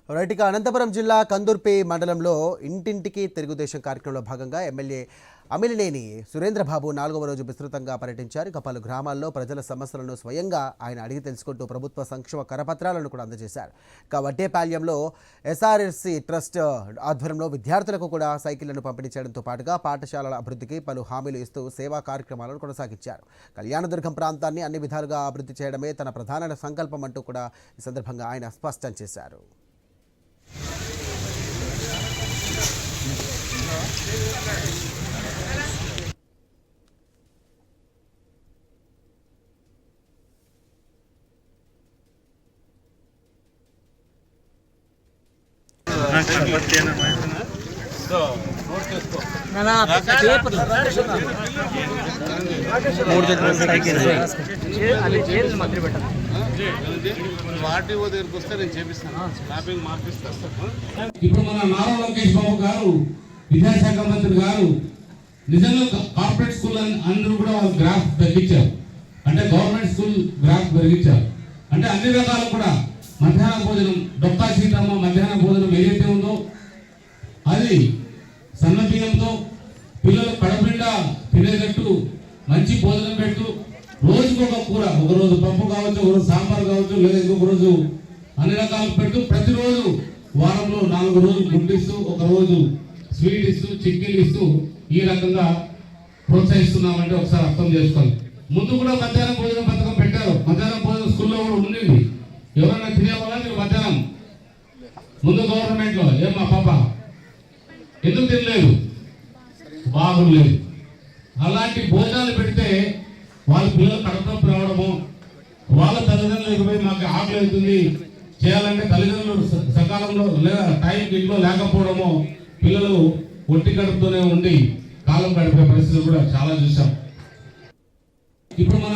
Right, ఇక అనంతపురం జిల్లా కందుర్పి మండలంలో ఇంటింటికి తెలుగుదేశం కార్యక్రమంలో భాగంగా ఎమ్మెల్యే అమిలినేని సురేంద్రబాబు 4వ రోజు విస్తృతంగా పర్యటించారు. ఇక పలు గ్రామాల్లో ప్రజల సమస్యలను స్వయంగా ఆయన అడిగి తెలుసుకుంటూ ప్రభుత్వ సంక్షేమ కరపత్రాలను కూడా అందజేశారు. ఇక వడ్డేపాళ్యంలో ఎస్ఆర్ఎస్సి ట్రస్ట్ ఆధ్వర్యంలో విద్యార్థులకు కూడా సైకిళ్లను పంపిణీ చేయడంతో పాటుగా పాఠశాలల అభివృద్ధికి పలు హామీలు ఇస్తూ సేవా కార్యక్రమాలను కొనసాగించారు. కళ్యాణదుర్గం ప్రాంతాన్ని అన్ని విధాలుగా అభివృద్ధి చేయడమే తన ప్రధాన సంకల్పం అంటూ కూడా ఈ సందర్భంగా ఆయన స్పష్టం చేశారు. ఇప్పుడు మన నారా లోకేష్ బాబు గారు విద్యాశాఖ మంత్రి గారు నిజంగా కార్పొరేట్ స్కూల్ అందరూ కూడా వాళ్ళు గ్రాఫ్ తగ్గించారు. అంటే గవర్నమెంట్ స్కూల్ గ్రాఫ్ పెరిగించారు. అంటే అన్ని రకాలు కూడా మధ్యాహ్న భోజనం డొక్కా సీతమ్మ మధ్యాహ్న భోజనం ఏదైతే ఉందో అది సన్న బియ్యంతో పిల్లలు కడపిండా తినేటట్టు మంచి భోజనం పెట్టు. రోజుకు ఒక కూర, ఒకరోజు పప్పు కావచ్చు, ఒకరోజు సాంబార్ కావచ్చు, లేదా ఇంకొక రోజు అన్ని రకాలు పెట్టు. ప్రతిరోజు వారంలో 4 రోజులు గుడ్డిస్తూ, ఒక రోజు స్వీట్ ఇస్తూ, చిక్కీలు ఇస్తూ ఈ రకంగా ప్రోత్సహిస్తున్నామంటే ఒకసారి అర్థం చేసుకోవాలి. ముందు కూడా మధ్యాహ్నం భోజనం పథకం పెట్టారు. మధ్యాహ్నం భోజనం స్కూల్లో కూడా ఉండింది. ఎవరైనా తినేవాళ్ళ మీరు మధ్యాహ్నం ముందు గవర్నమెంట్ లో ఏమా పాప ఎందుకు తినలేదు, బాగులేదు. అలాంటి భోజనాలు పెడితే వాళ్ళ పిల్లలు కడుపునొప్పి రావడము, వాళ్ళ తల్లిదండ్రులకు పోయి మాకు ఆకలి అవుతుంది చేయాలంటే తల్లిదండ్రులు సకాలంలో లేదా టైంకి ఇంట్లో లేకపోవడము, పిల్లలు ఒట్టి కడుపుతోనే ఉండి కాలం గడిపే పరిస్థితులు కూడా చాలా చూసాం. ఇప్పుడు మన